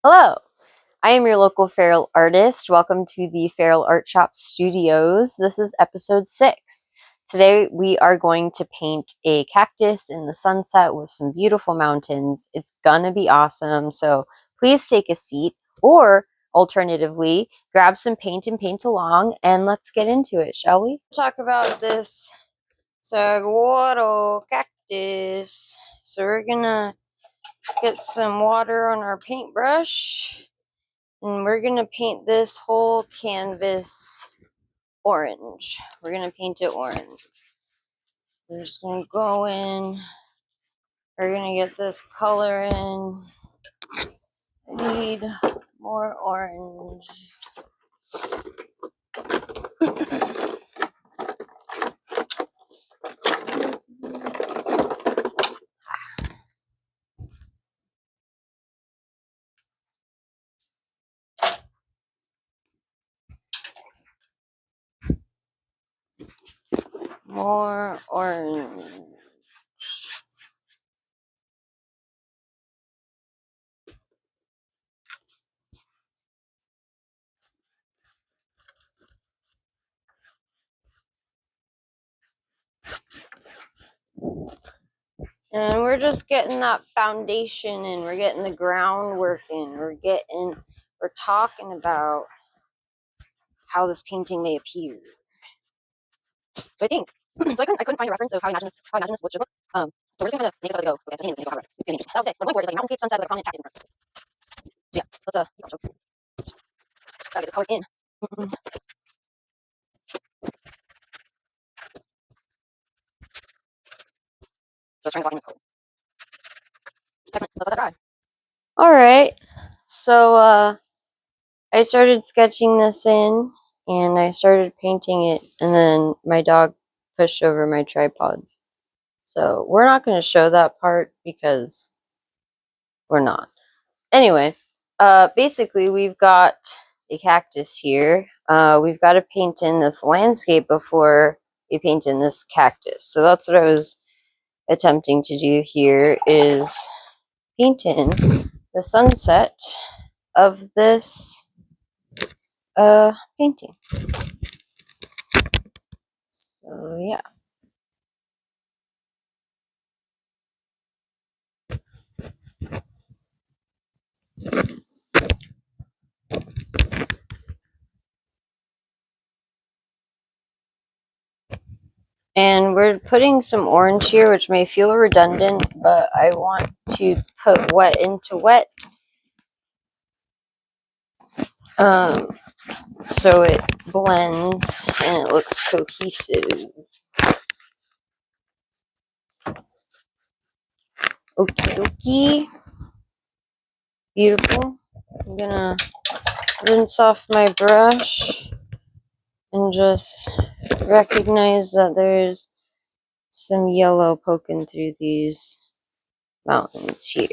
Hello, I am your local feral artist. Welcome to the Feral Art Shop Studios. This is episode 6. Today we are going to paint a cactus in the sunset with some beautiful mountains. It's gonna be awesome, so please take a seat or alternatively grab some paint and paint along, and let's get into it, shall we? Talk about this saguaro cactus. So we're gonna get some water on our paintbrush. And we're going to paint this whole canvas orange. We're going to paint it orange. We're just going to go in. We're going to get this color in. I need more orange. More orange. And we're just getting that foundation in. We're getting the groundwork in. We're talking about how this painting may appear. So I think, so I couldn't find a reference of how I imagine this wood should look. So we're just gonna make this as we go. Okay, so it's gonna be interesting. That was it. What I'm going for is like a mountainscape sunset with a prominent cactus in front. So yeah, let's just gotta get this color in. Just trying to lock in this color. Excellent. Let's let that dry. All right. So I started sketching this in, and I started painting it, and then my dog pushed over my tripod. So we're not going to show that part because we're not. Anyway, basically we've got a cactus here. We've got to paint in this landscape before we paint in this cactus. So that's what I was attempting to do here, is paint in the sunset of this painting. So yeah. And we're putting some orange here, which may feel redundant, but I want to put wet into wet. So it blends and it looks cohesive. Okie dokie. Beautiful. I'm gonna rinse off my brush and just recognize that there's some yellow poking through these mountains here.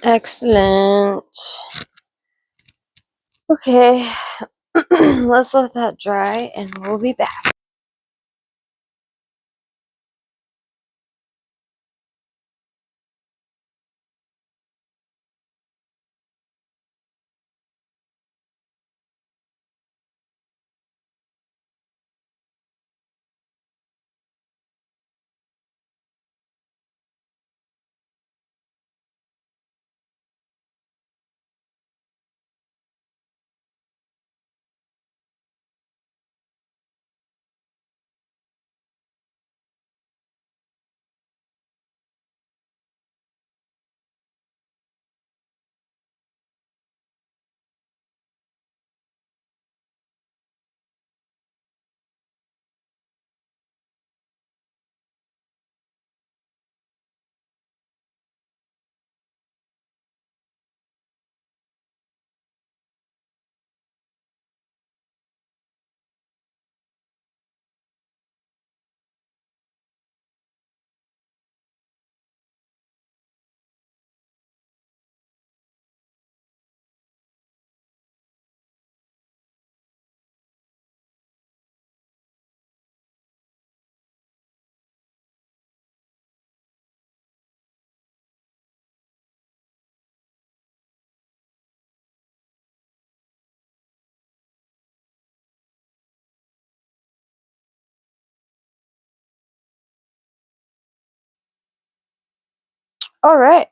Excellent. Okay, let's let that dry and we'll be back. Alright.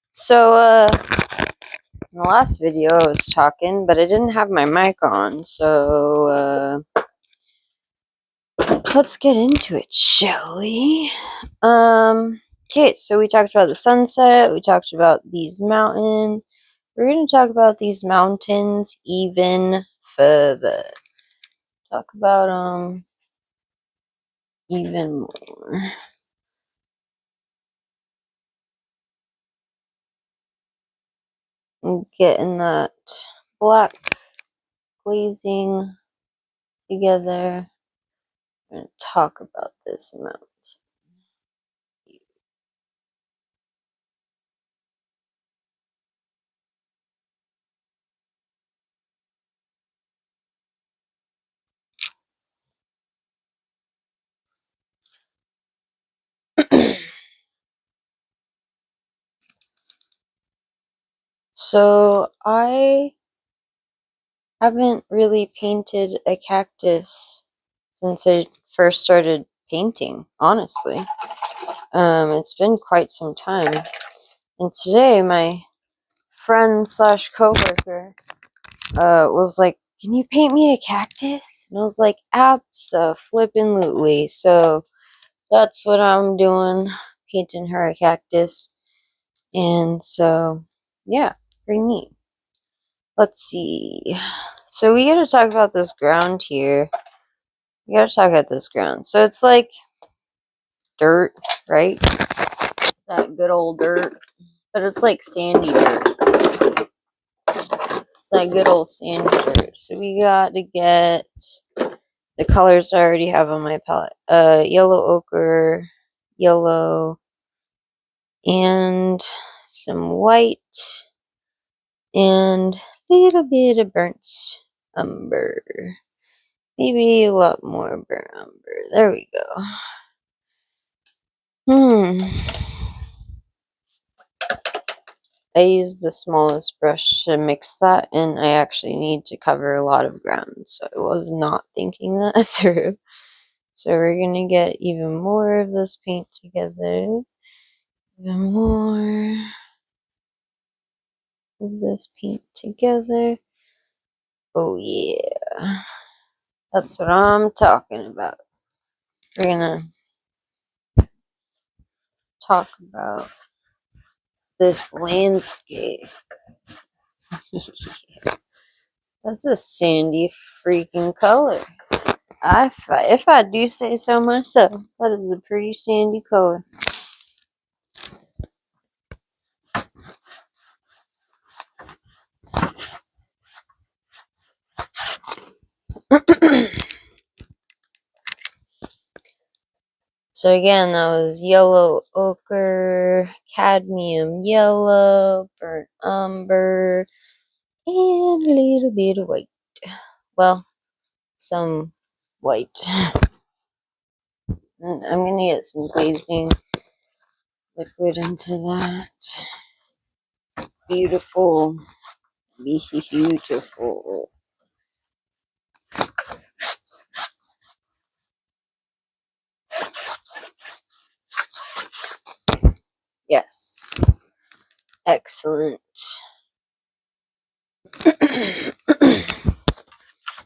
So, in the last video I was talking, but I didn't have my mic on, so, let's get into it, shall we? Okay, so we talked about the sunset, we talked about these mountains. We're going to talk about these mountains even further. Talk about, even more. And getting that black glazing together. We're going to talk about this mountain. So I haven't really painted a cactus since I first started painting, honestly. It's been quite some time. And today my friend slash coworker was like, "Can you paint me a cactus?" And I was like, "Abso-flippin-lutely." So that's what I'm doing, painting her a cactus. And so, yeah, pretty neat. Let's see. So we gotta talk about this ground here. We gotta talk about this ground. So it's like dirt, right? It's that good old dirt. But it's like sandy dirt. It's that good old sandy dirt. So we gotta get the colors I already have on my palette. Yellow ochre, yellow, and some white, and a little bit of burnt umber. Maybe a lot more burnt umber. There we go. I used the smallest brush to mix that, and I actually need to cover a lot of ground, so I was not thinking that through. So we're gonna get even more of this paint together. Even more of this paint together. Oh yeah. That's what I'm talking about. We're gonna talk about this landscape. That's a sandy freaking color. If I do say so myself, that is a pretty sandy color. So again, that was yellow ochre, cadmium yellow, burnt umber, and a little bit of white. Well, some white. And I'm gonna get some glazing liquid into that. Beautiful. Beautiful. Yes. Excellent.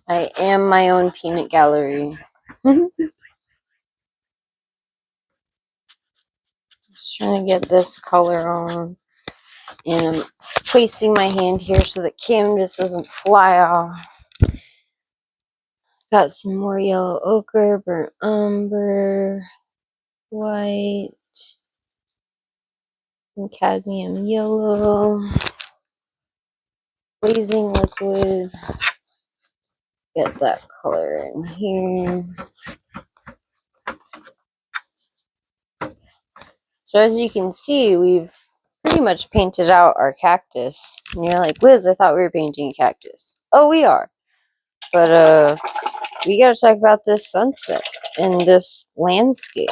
I am my own peanut gallery. Just trying to get this color on. And I'm placing my hand here so the canvas doesn't fly off. Got some more yellow ochre, burnt umber, white, and cadmium yellow. Glazing liquid. Get that color in here. So as you can see, we've pretty much painted out our cactus. And you're like, "Liz, I thought we were painting a cactus." Oh, we are. But we gotta talk about this sunset and this landscape.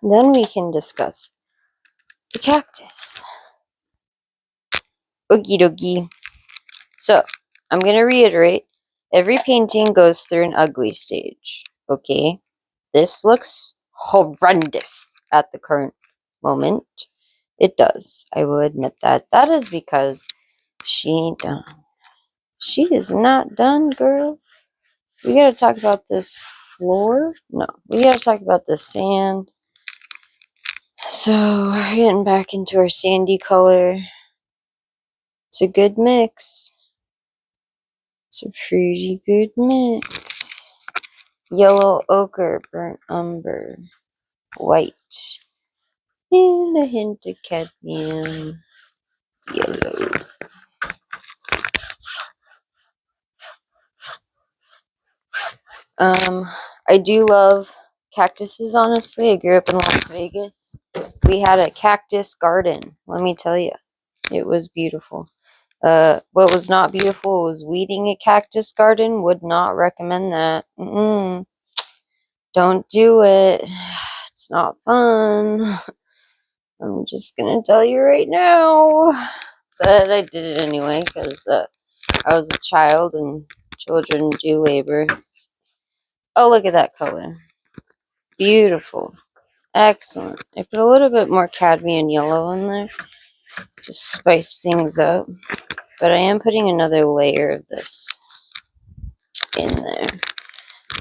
Then we can discuss the cactus. Okie dokie. So, I'm gonna reiterate, every painting goes through an ugly stage, okay? This looks horrendous at the current moment. It does. I will admit that. That is because she ain't done. She is not done, girl. We gotta talk about this floor. No, we gotta talk about the sand. So we're getting back into our sandy color. It's a good mix. It's a pretty good mix. Yellow ochre, burnt umber, white, and a hint of cadmium, yellow. I do love cactuses, honestly. I grew up in Las Vegas. We had a cactus garden, let me tell you. It was beautiful. What was not beautiful was weeding a cactus garden. Would not recommend that. Don't do it. It's not fun. I'm just gonna tell you right now. But I did it anyway because I was a child and children do labor. Oh, look at that color. Beautiful. Excellent. I put a little bit more cadmium yellow in there to spice things up. But I am putting another layer of this in there.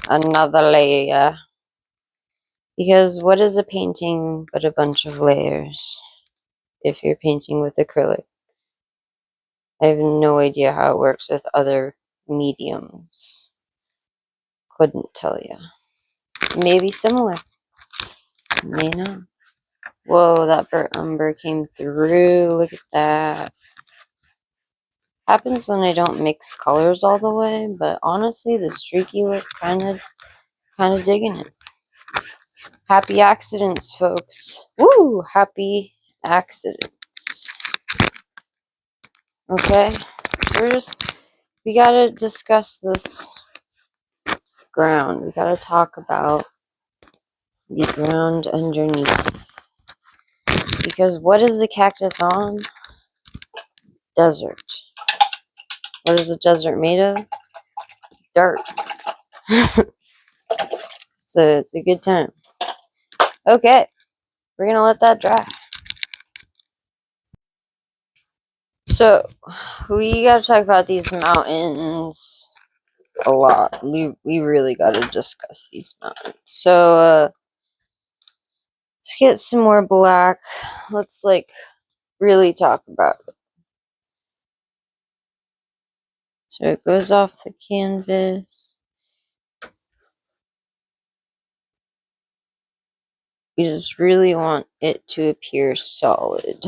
Another layer. Because what is a painting but a bunch of layers if you're painting with acrylic? I have no idea how it works with other mediums. Couldn't tell you. Maybe similar. May not. Whoa, that burnt umber came through. Look at that. Happens when I don't mix colors all the way, but honestly, the streaky look kind of digging it. Happy accidents, folks. Woo! Happy accidents. Okay, we gotta discuss this ground. We gotta talk about the ground underneath. Because what is the cactus on? Desert. What is the desert made of? Dirt. It's a good time. Okay, we're gonna let that dry. So, we gotta talk about these mountains a lot. We really gotta discuss these mountains. So, let's get some more black. Let's, really talk about it. So, it goes off the canvas. You just really want it to appear solid.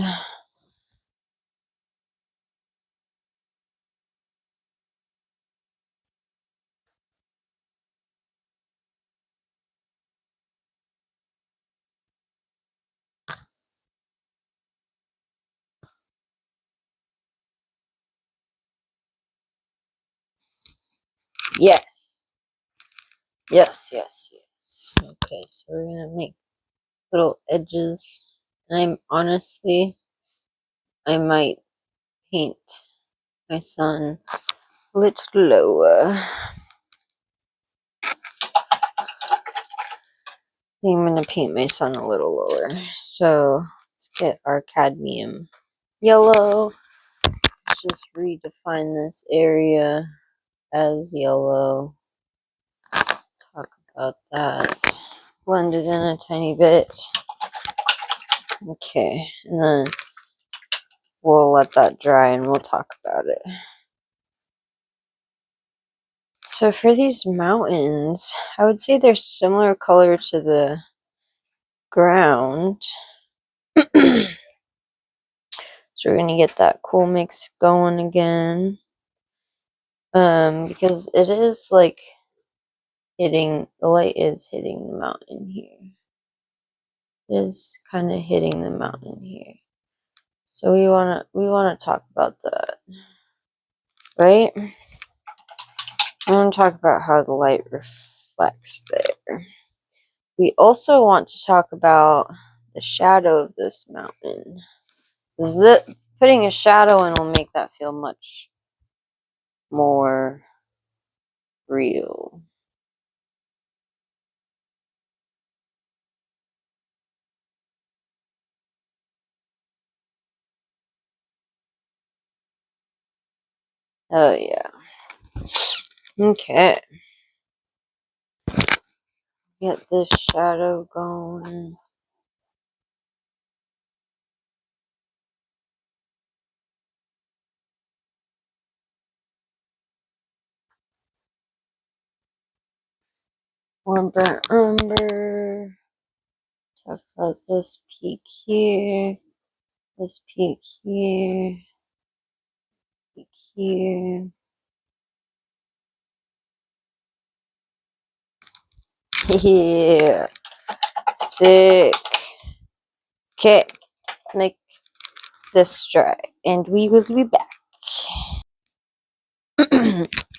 Yes. Yes. Okay, so we're gonna make little edges. And I might paint my son a little lower. I'm going to paint my sun a little lower. So let's get our cadmium yellow. Let's just redefine this area as yellow. Talk about that. Blend it in a tiny bit. Okay, and then we'll let that dry and we'll talk about it. So for these mountains, I would say they're similar color to the ground. So we're gonna get that cool mix going again. Because it is the light is hitting the mountain here. It is kind of hitting the mountain here. So we wanna talk about that, right? I want to talk about how the light reflects there. We also want to talk about the shadow of this mountain. Putting a shadow in will make that feel much more real. Oh yeah. Okay. Get this shadow going. More burnt umber. Talk about this peak here. This peak here. Peak here. Yeah. Sick. Okay. Let's make this dry. And we will be back.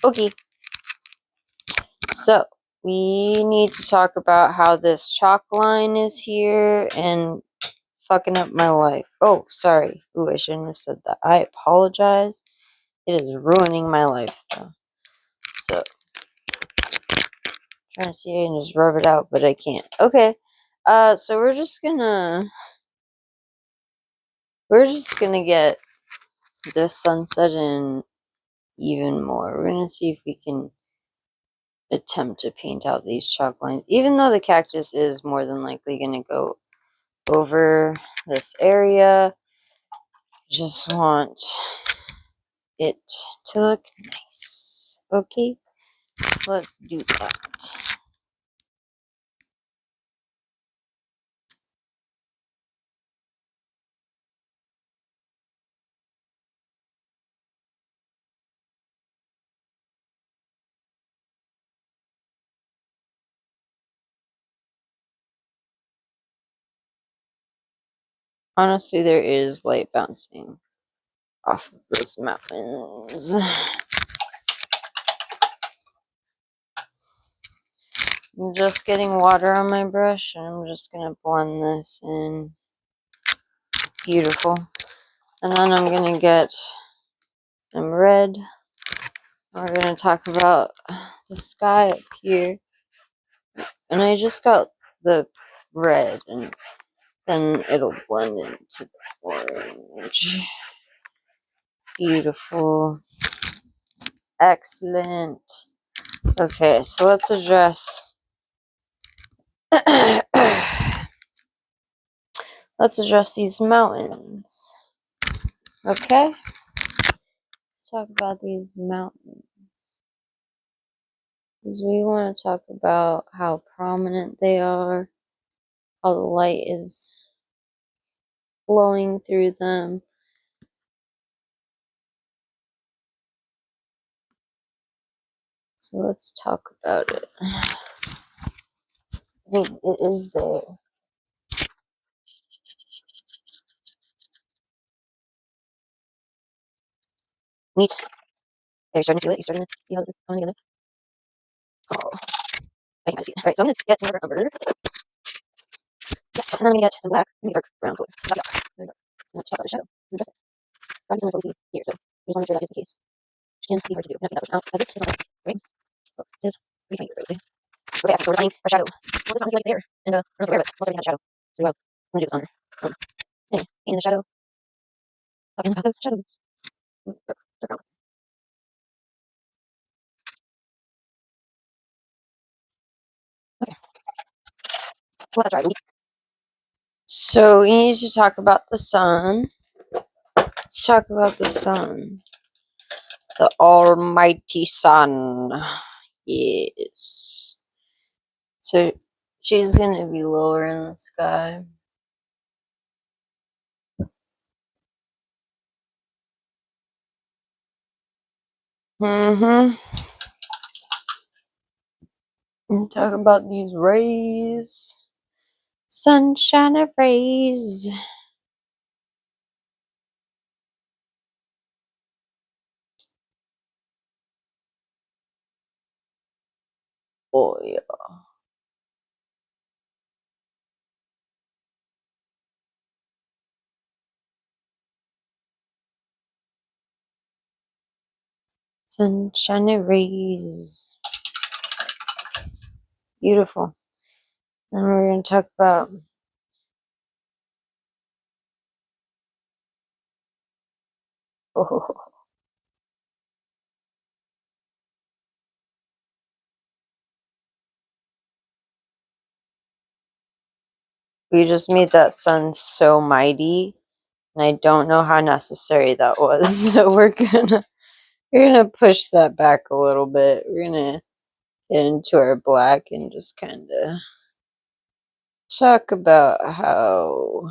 Okay. So we need to talk about how this chalk line is here and fucking up my life. Oh, sorry. Ooh, I shouldn't have said that. I apologize. It is ruining my life, though. So, trying to see if I can just rub it out, but I can't. Okay. So we're just gonna get the sunset in even more. We're gonna see if we can attempt to paint out these chalk lines, even though the cactus is more than likely gonna go over this area. Just want it to look nice. Okay, so let's do that. Honestly, there is light bouncing off of those mountains. I'm just getting water on my brush and I'm just gonna blend this in. Beautiful. And then I'm gonna get some red. We're gonna talk about the sky up here. And I just got the red and then it'll blend into the orange. Beautiful. Excellent. Okay, so let's address let's address these mountains. Okay? Let's talk about these mountains. Because we want to talk about how prominent they are, how the light is flowing through them. So let's talk about it. I think it is there. Neat. Are you starting to feel it? You starting to see how this is coming together? Oh, I can kind of see it. Alright, so I'm going to get some more umber. Yes, and then I'm going to get some black, maybe dark brown color. Not dark. Very dark. I'm going to check out the shadow. I'm going to dress it. Got some info we see here, so I just want to make sure that is the case. Which can be hard to do. I'm not that much. Now, as this is not right? Oh, it is pretty faint, really. Okay, so we're finding our shadow. Well, this mountain feels like it's there, and I'm not aware of it. Once I had a shadow. So, wow. I'm going to do this on her. So, anyway, in the shadow. Talking about those shadows. Dark, dark brown. Okay. We'll have that dry. So we need to talk about the sun. Let's talk about the sun. The almighty sun. Yes. So she's gonna be lower in the sky. Mm-hmm. And talk about these rays. Sunshine of rays. Oh yeah. Sunshine of rays. Beautiful. And we're gonna talk about oh, We just made that sun so mighty, and I don't know how necessary that was. So we're gonna push that back a little bit. We're gonna get into our black and just kind of talk about how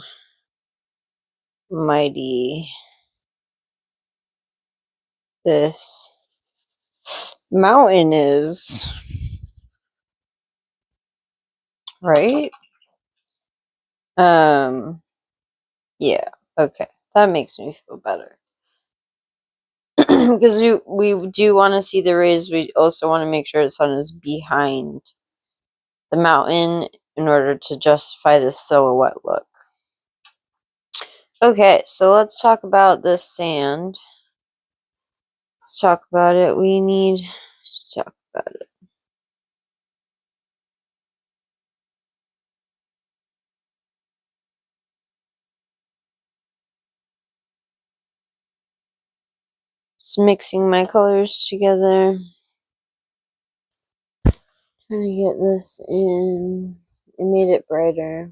mighty this mountain is, right? Yeah, okay, that makes me feel better. Because we do want to see the rays. We also want to make sure the sun is behind the mountain in order to justify the silhouette look. Okay, so let's talk about this sand. Let's talk about it. We need to talk about it. Just mixing my colors together. Trying to get this in. It made it brighter.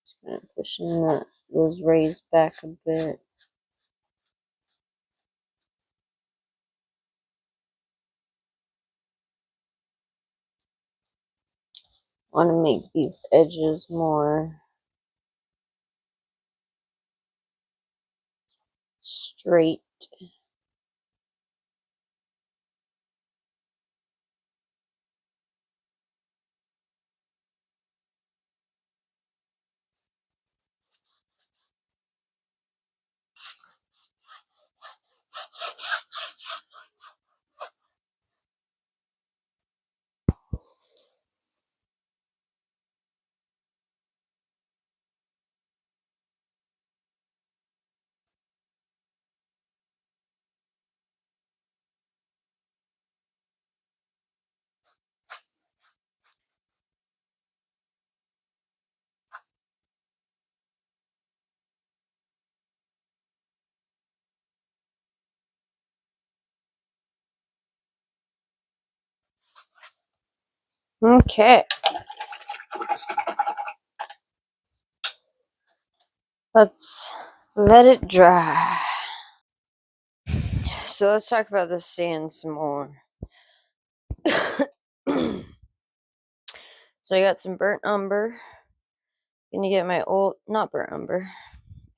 Just kind of pushing those rays back a bit. Want to make these edges more straight. Okay. Let's let it dry. So let's talk about the sand some more. So I got some burnt umber. Gonna get my old, not burnt umber.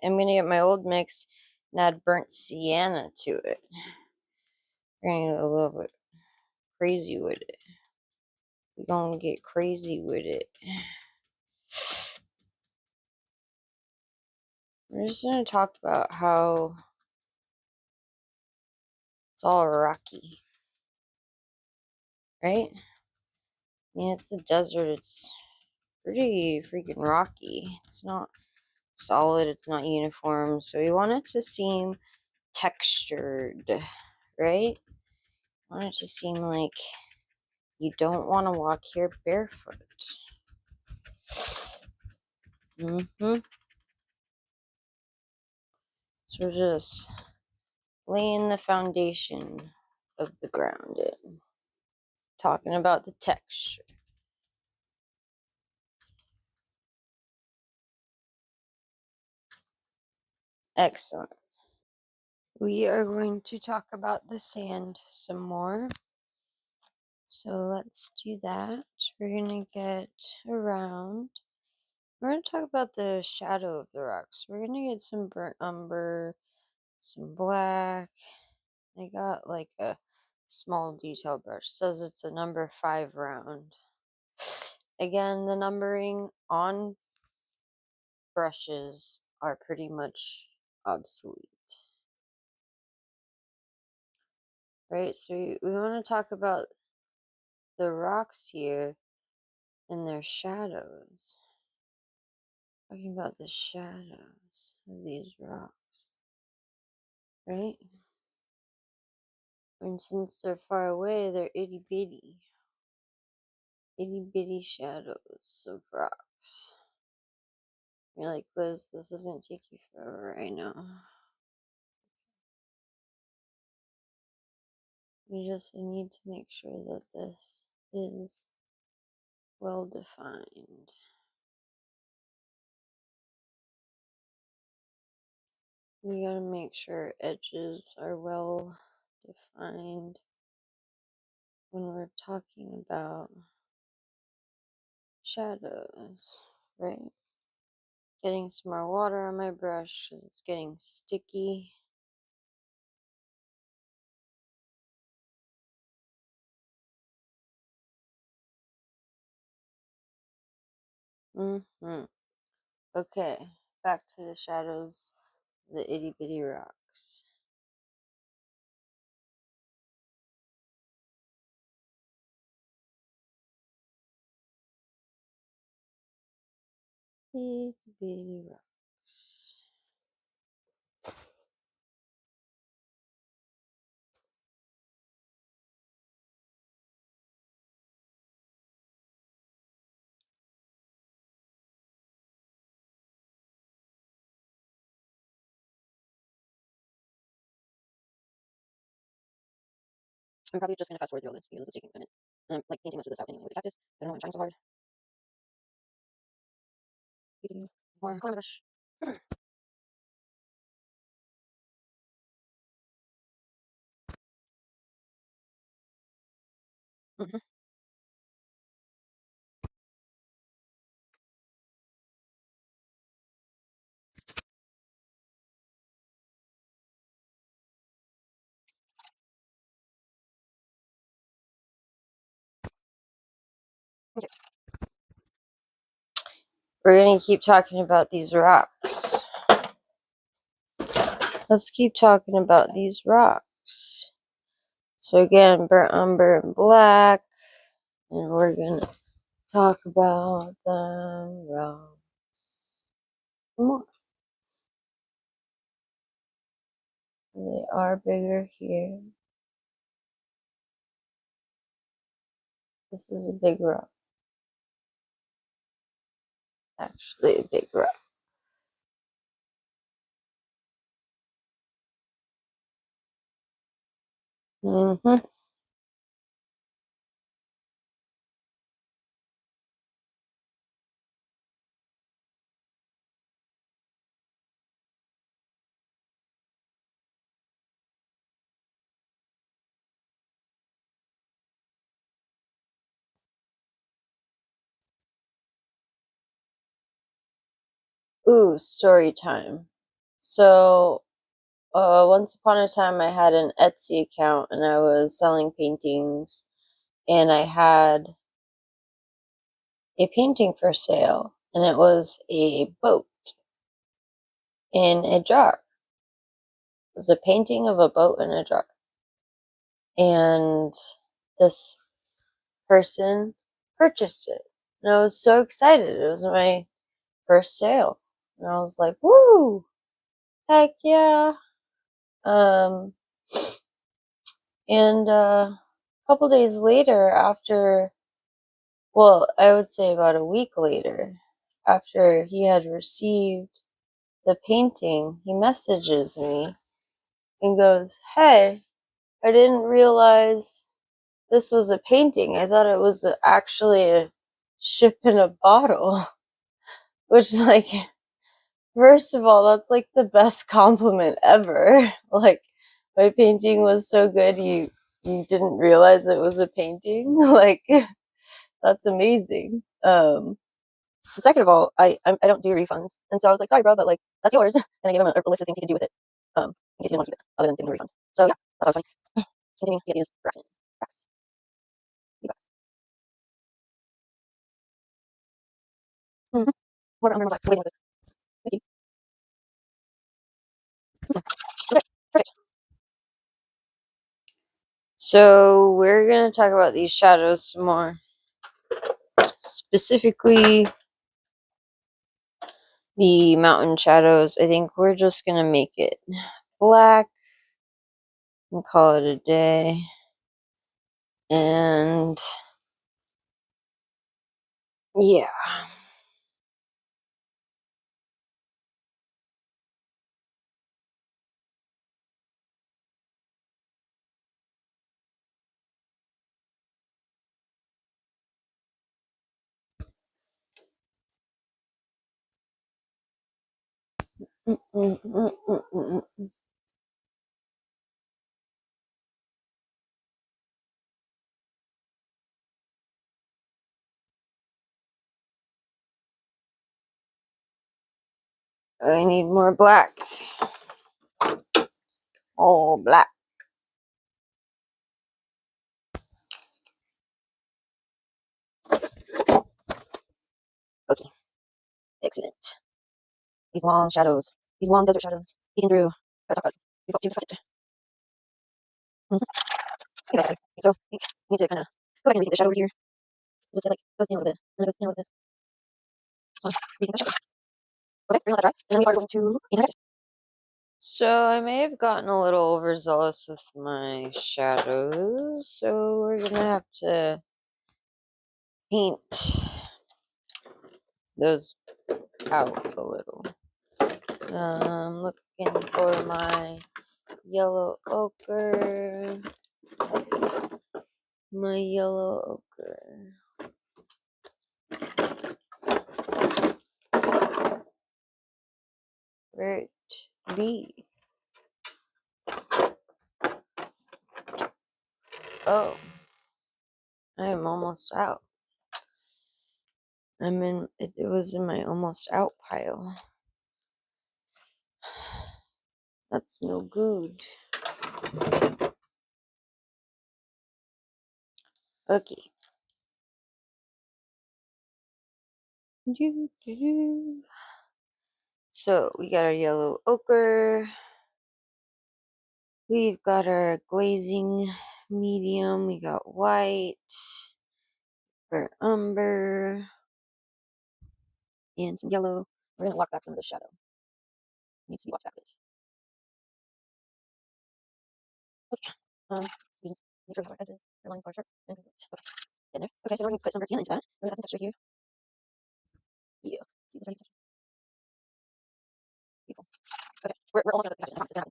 I'm gonna get my old mix and add burnt sienna to it. We're gonna get a little bit crazy with it. We're gonna get crazy with it. We're just gonna talk about how it's all rocky, right? I mean, it's the desert. It's pretty freaking rocky. It's not solid. It's not uniform. So we want it to seem textured, right? I want it to seem like you don't want to walk here barefoot. So we're just laying the foundation of the ground in. Talking about the texture. Excellent. We are going to talk about the sand some more. So let's do that. We're going to get around. We're going to talk about the shadow of the rocks. We're going to get some burnt umber, some black. I got like a small detail brush. It says it's a number 5 round. Again, the numbering on brushes are pretty much obsolete. Right? So we want to talk about the rocks here and their shadows. Talking about the shadows of these rocks. Right? And since they're far away, they're itty bitty. Itty bitty shadows of rocks. You're like, Liz, this is gonna take you forever right now. I need to make sure that this is well defined. We gotta make sure edges are well defined when we're talking about shadows, right? Getting some more water on my brush because it's getting sticky. Okay, back to the shadows, the itty bitty rocks. Itty bitty rocks. I'm probably just gonna fast forward through all this because it's taking a minute. And I'm like painting most of this out anyway with the cactus. I don't know why I'm trying so hard. More color brush. Mm-hmm. Okay. We're gonna keep talking about these rocks. Let's keep talking about these rocks. So again, burnt umber and black, and we're gonna talk about them rocks more. They are bigger here. This is a big rock. Actually, a big rock. Mm-hmm. Ooh, story time. So, once upon a time, I had an Etsy account and I was selling paintings, and I had a painting for sale, and it was a boat in a jar. It was a painting of a boat in a jar. And this person purchased it. And I was so excited. It was my first sale. And I was like, woo, heck yeah. Um, and a couple days later, I would say about a week later, after he had received the painting, he messages me and goes, hey, I didn't realize this was a painting. I thought it was actually a ship in a bottle. Which, like, first of all, that's like the best compliment ever. Like, my painting was so good, you didn't realize it was a painting. Like, that's amazing. So second of all, I don't do refunds, and so I was like, sorry, bro, but like that's yours, and I gave him a list of things he could do with it, in case he didn't want to keep it, other than giving him a refund. So yeah, that's what I was fine. Continuing to get these racks in. Racks. Racks. Mm-hmm. More on black. So thank you. Okay, perfect. So we're gonna talk about these shadows some more. Specifically the mountain shadows. I think we're just gonna make it black and call it a day. And yeah. I need more black. All black. Okay, excellent. These long shadows, these long desert shadows, peeking through. Gotta talk about it. We've got to discuss it. Okay, so we need to kind of go back and rethink the shadow over here. Just like goes in a little bit, and it goes in a little bit. So rethink the shadow. Okay, we're gonna let that dry, and then we are going to paint. So I may have gotten a little overzealous with my shadows, so we're gonna have to paint those out a little. I'm looking for my yellow ochre. My yellow ochre. Where it be? Oh, I am almost out. It was in my almost out pile. That's no good. Okay. So we got our yellow ochre. We've got our glazing medium. We got white, for umber, and some yellow. We're gonna walk back some of the shadow. Needs to be walked back a bit. Okay. We just make sure our edges, our lines are sharp. Okay. In there. Okay, so we're gonna put some red into that. We're gonna add some texture here. Yeah. See this right here? Beautiful. Okay. We're almost done with the texture.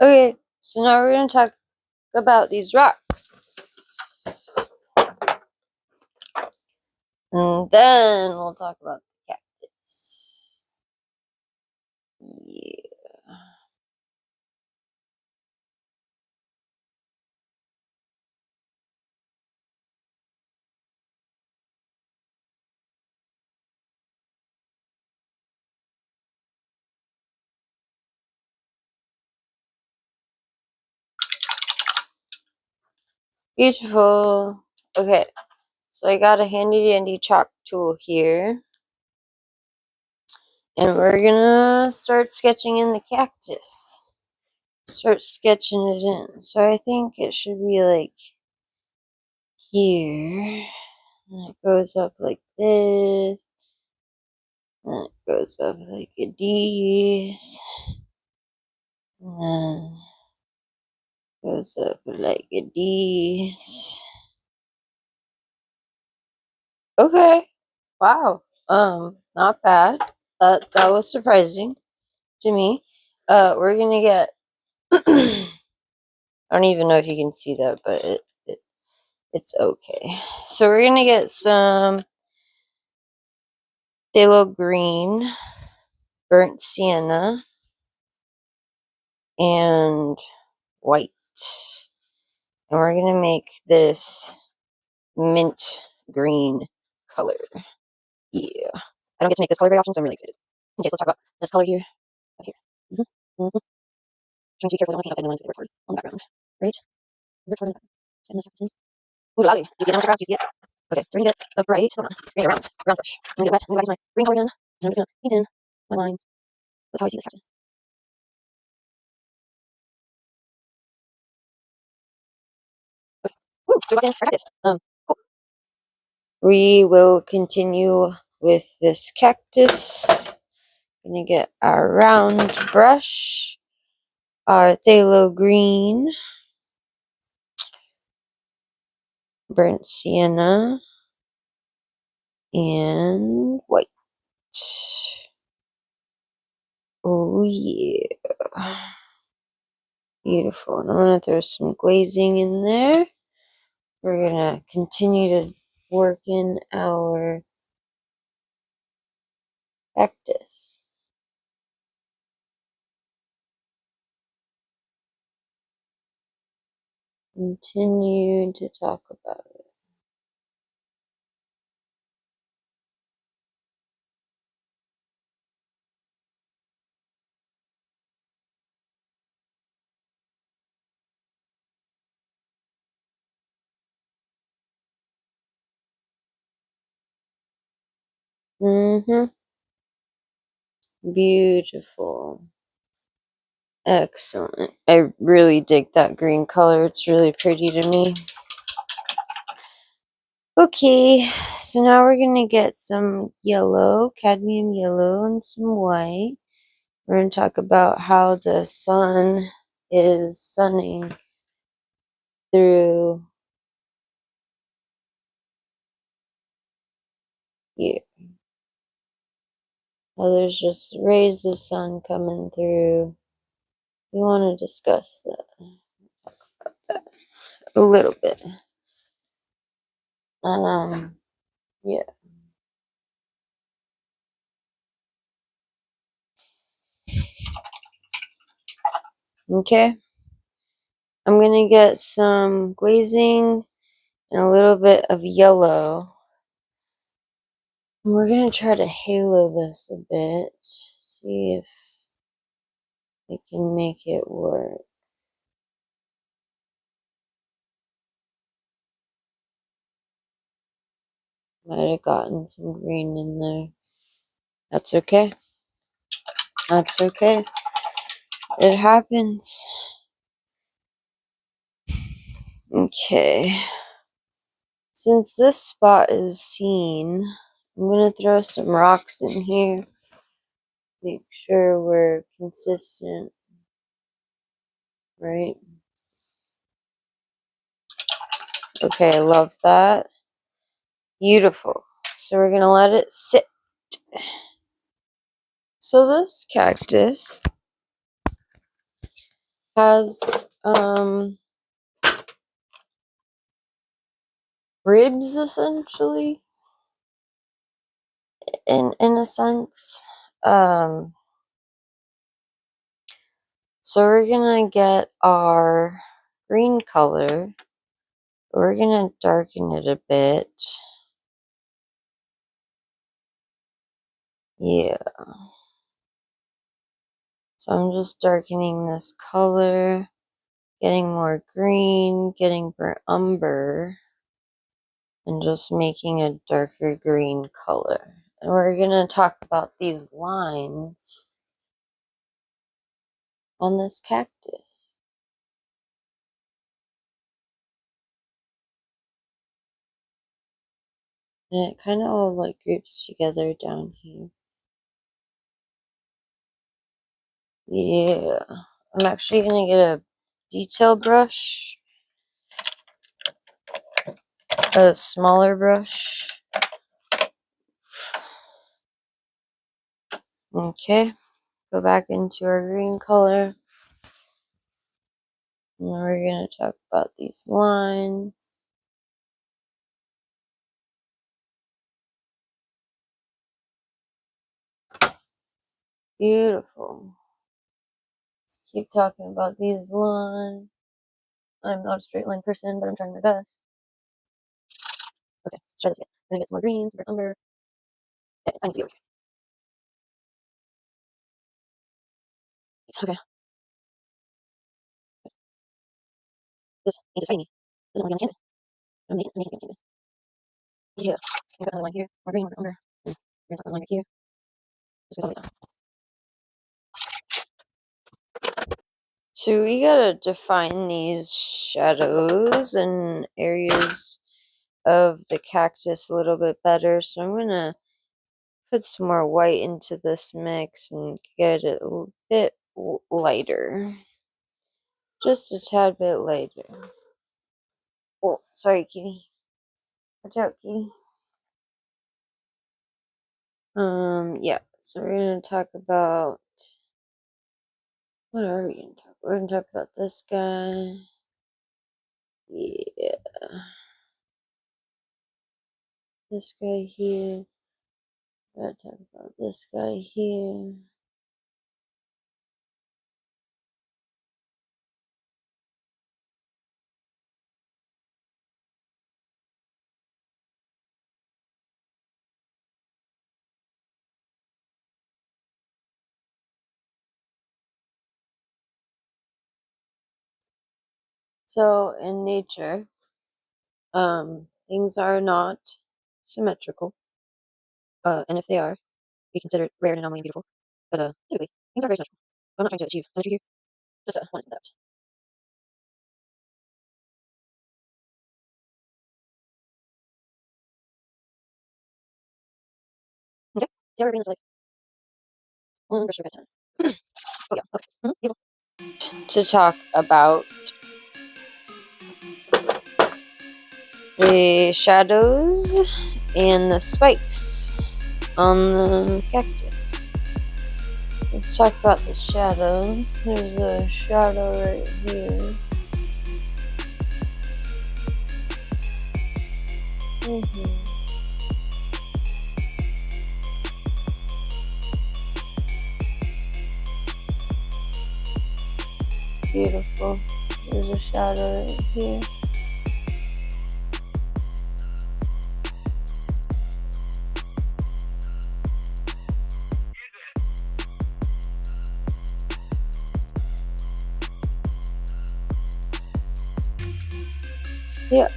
Okay, so now we're gonna talk about these rocks. And then we'll talk about the cactus. Yeah. Beautiful. Okay, so I got a handy dandy chalk tool here. And we're gonna start sketching in the cactus. Start sketching it in. So I think it should be like here. And it goes up like this. And it goes up like this. And then goes up like this. Okay. Wow. Not bad. That was surprising to me. We're gonna get I don't even know if you can see that, but it's okay. So we're gonna get some phthalo green, burnt sienna, and white. And we're gonna make this mint green color. Yeah. I don't get to make this color very often, so I'm really excited. Okay, so let's talk about this color here. Right here. Mm-hmm. Trying to be careful, I don't want to paint outside the lines that are recorded on the background. Right? Recording. Ooh, lolly. Do you see it now, Mr. Krause? Do you see it? Okay, so we're gonna get a bright, hold on. We're gonna get a round brush. I'm gonna get wet. I'm gonna use my green color again. And I'm just gonna paint in my lines with how I see this captain. Okay. Woo, so we got in our cactus. Cool. We will continue with this cactus. Gonna get our round brush, our phthalo green, burnt sienna, and white. Oh yeah. Beautiful. And I'm gonna throw some glazing in there. We're gonna continue to work in our cactus. continue to talk about it. Mm-hmm. Beautiful. Excellent. I really dig that green color. It's really pretty to me. Okay, so now we're going to get some yellow, cadmium yellow, and some white. We're going to talk about how the sun is sunning through here. How there's just rays of sun coming through. We want to discuss that a little bit. Yeah. Okay. I'm gonna get some glazing and a little bit of yellow. And we're gonna try to halo this a bit. See if we can make it work. Might have gotten some green in there. That's okay. That's okay. It happens. Okay. Since this spot is seen, I'm gonna throw some rocks in here. Make sure we're consistent, right? Okay, I love that. Beautiful. So we're gonna let it sit. So this cactus has ribs essentially, in a sense. So we're gonna get our green color. We're gonna darken it a bit. Yeah. So I'm just darkening this color, getting more green, getting burnt umber, and just making a darker green color. And we're gonna talk about these lines on this cactus. And it kind of all like groups together down here. Yeah. I'm actually gonna get a detail brush, a smaller brush. Okay. Go back into our green color. And we're gonna talk about these lines. Beautiful. Let's keep talking about these lines. I'm not a straight line person, but I'm trying my best. Okay, let's try this again. I'm gonna get some more greens, some more umber. Yeah, I need to be over here. It's okay. This is tiny. This is my canvas. I'm making a canvas. Yeah. I've got another line here. More green, more umber. And we're gonna put a line right here. Just goes all the way down. So we gotta define these shadows and areas of the cactus a little bit better. So I'm gonna put some more white into this mix and get it a bit lighter. Just a tad bit lighter. Oh, sorry, kitty. Watch out, kitty. Yeah. So we're gonna talk about what are we gonna talk? We're gonna talk about this guy. Yeah. This guy here. We're gonna talk about this guy here. So in nature, things are not symmetrical. And if they are, we consider it rare and anomaly and beautiful. But typically, things are very symmetrical. I'm not trying to achieve symmetry here. Just wanted to point that out. Okay. See how we're this like one brush at a time. Oh yeah. Okay. Beautiful. To talk about the shadows and the spikes on the cactus. Let's talk about the shadows. There's a shadow right here. Beautiful. There's a shadow right here. Yeah.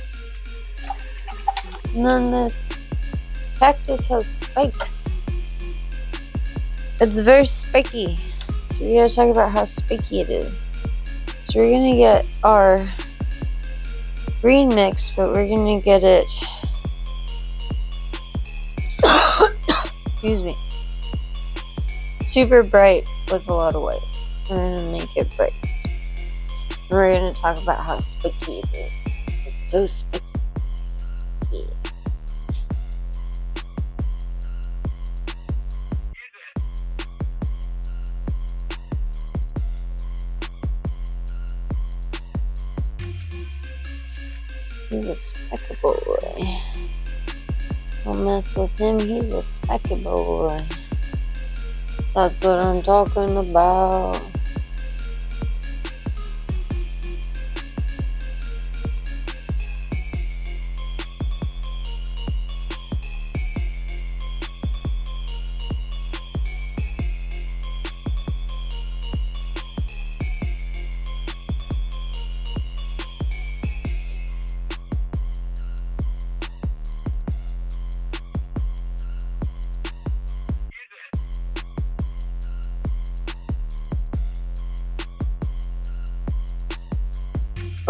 And then this cactus has spikes. It's very spiky. So we gotta talk about how spiky it is. So we're gonna get our green mix, but we're gonna get it excuse me, super bright with a lot of white. We're gonna make it bright. And we're gonna talk about how spiky it is. It's so spiky. He's a specky boy. Don't mess with him, he's a specky boy. That's what I'm talking about.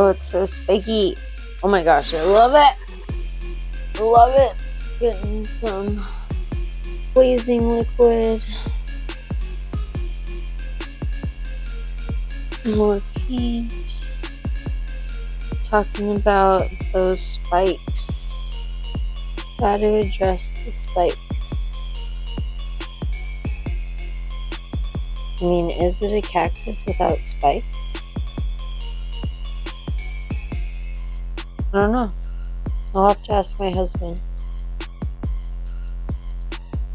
Oh, it's so spiky. Oh my gosh, I love it. I love it. Getting some blazing liquid. More paint. Talking about those spikes. How to address the spikes. I mean, is it a cactus without spikes? I don't know. I'll have to ask my husband.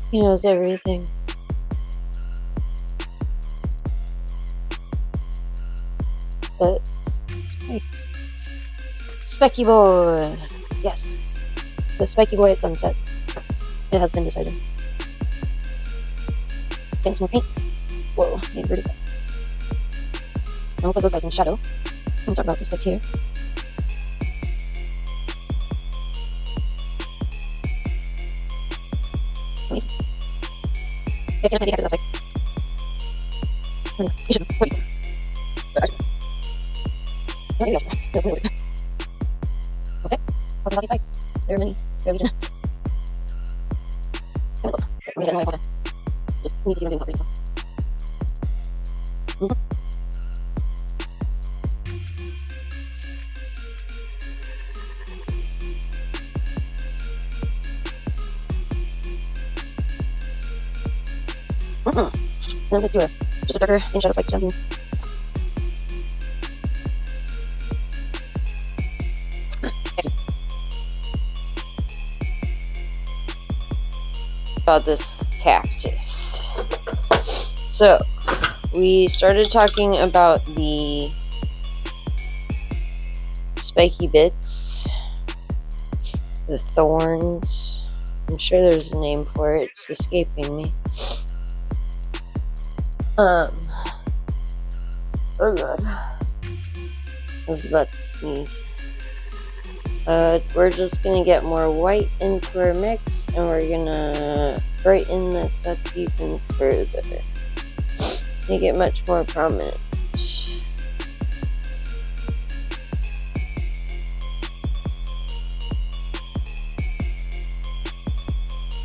He knows everything. But spikes. Specky boy. Yes. The spiky boy at sunset. It has been decided. Getting some more paint. Whoa, made pretty good. And we'll put those guys in shadow. We'll talk about these bits here. Amazing. Yeah, can I cactus outside? You should. Wait. Maybe okay. Talking about these sites. There are many. Very good. Let me get my just need to see my doing something. And I'm going to do just a darker in shadow spike down here. About this cactus. So, we started talking about the spiky bits, the thorns. I'm sure there's a name for it, it's escaping me. Oh god. I was about to sneeze. We're just gonna get more white into our mix, and we're gonna brighten this up even further. Make it much more prominent.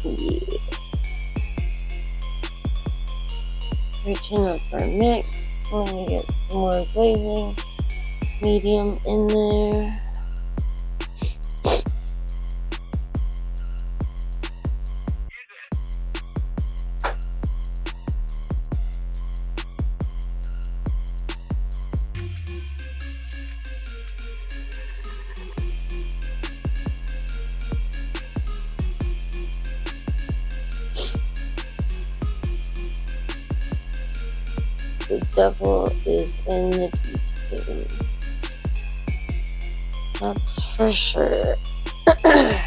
Yeah. Brighten up our mix. I'm gonna get some more glazing medium in there. The devil is in the details. That's for sure. Okay.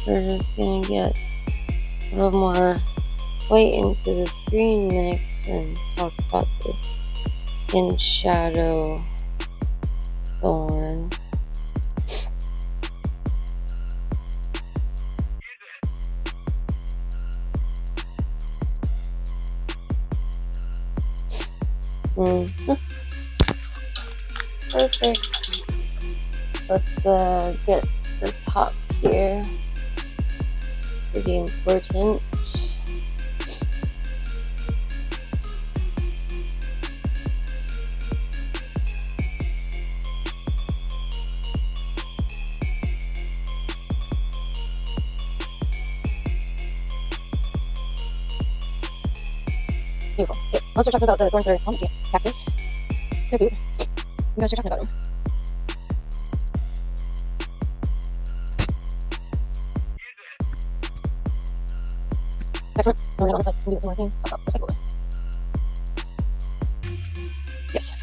We're just gonna get a little more white into this green mix and talk about this in shadow thorn. Perfect. Let's get the top here. Pretty important. Beautiful. Okay, let's start talking about the thorns that are on the cactus. They're cute. You guys start talking about them. Excellent. And we're going to go on this side and do the similar thing. Talk about the cycle. Yes.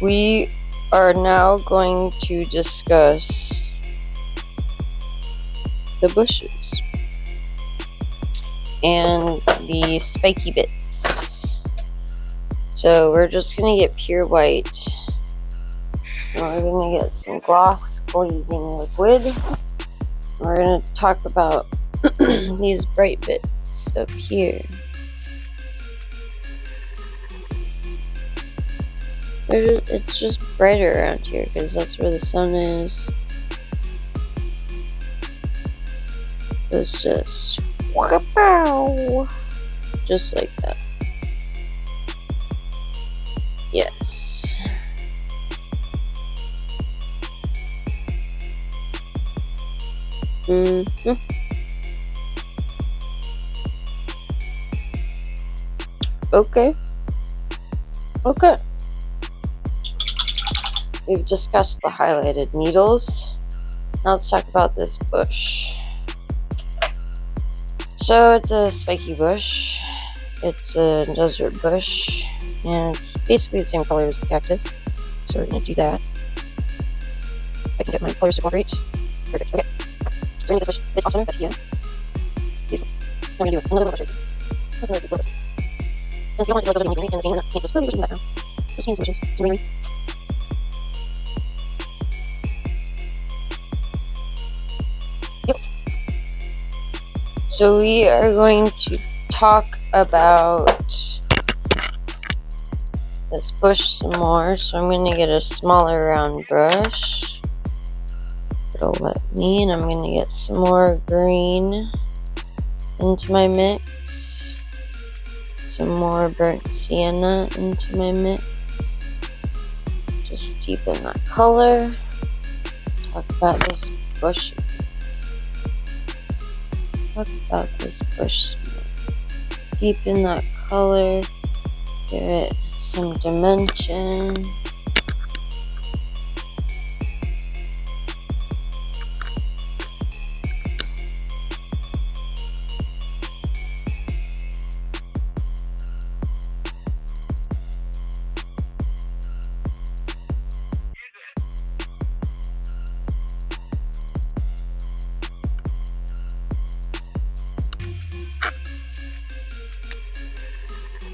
We are now going to discuss the bushes and the spiky bits. So we're just gonna get pure white. And we're gonna get some gloss glazing liquid. And we're gonna talk about these bright bits up here. It's just brighter around here because that's where the sun is. It's just wha-pow, just like that. Yes. Okay. We've discussed the highlighted needles. Now let's talk about this bush. So it's a spiky bush. It's a desert bush, and it's basically the same color as the cactus. So we're gonna do that. I can get my colors to cooperate. Perfect. Okay. So we're gonna get this bush bit off center. That's here. Beautiful. I'm gonna do another little bush right here. Just another little bush. Since we don't want to go green and the same, we're gonna paint just bushes in the background. Just paint some bushes. Some greenery. So we are going to talk about this bush some more. So I'm going to get a smaller round brush. It'll let me, and I'm going to get some more green into my mix. Some more burnt sienna into my mix. Just deepen that color. Talk about this bush. Talk about this bush. Deepen that color. Give it some dimension.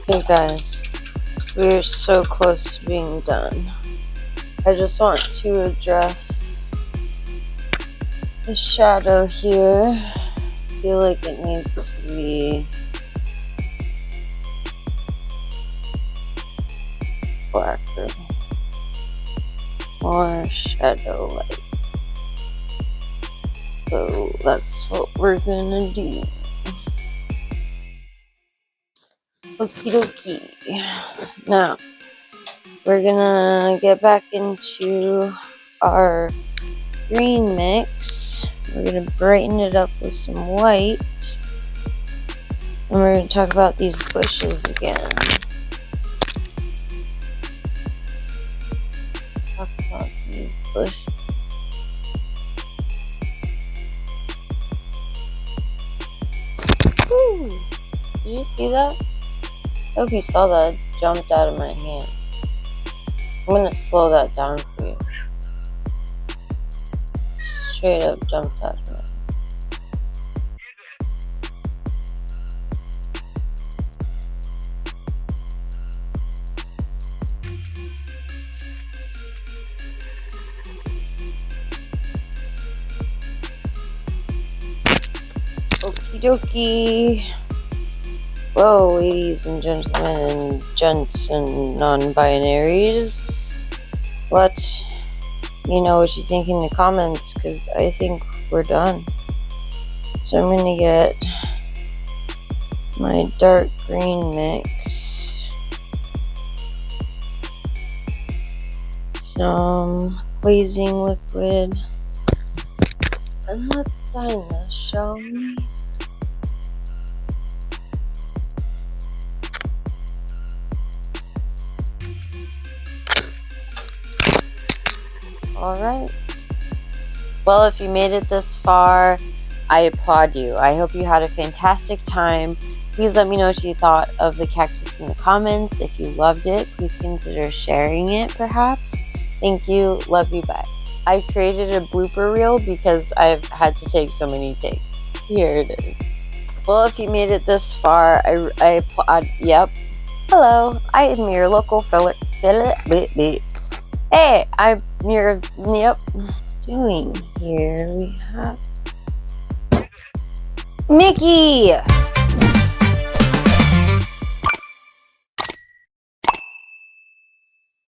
Okay guys, we're so close to being done. I just want to address the shadow here. I feel like it needs to be blacker. More shadow light. So that's what we're gonna do. Okie dokie. Now, we're gonna get back into our green mix. We're gonna brighten it up with some white. And we're gonna talk about these bushes again. Talk about these bushes. Woo! Did you see that? I hope you saw that. It jumped out of my hand. I'm gonna slow that down for you. Straight up jumped out of my hand. Okie dokie. Whoa, ladies and gentlemen, and gents and non-binaries. Let me know what you think in the comments, because I think we're done. So I'm gonna get my dark green mix, some glazing liquid, and let's sign this, shall we? Alright. Well, if you made it this far, I applaud you. I hope you had a fantastic time. Please let me know what you thought of the cactus in the comments. If you loved it, please consider sharing it, perhaps. Thank you. Love you. Bye. I created a blooper reel because I've had to take so many takes. Here it is. Well, if you made it this far, I applaud. Yep. Hello, I am your local Hey, I'm your. Yep. Doing here we have Mickey.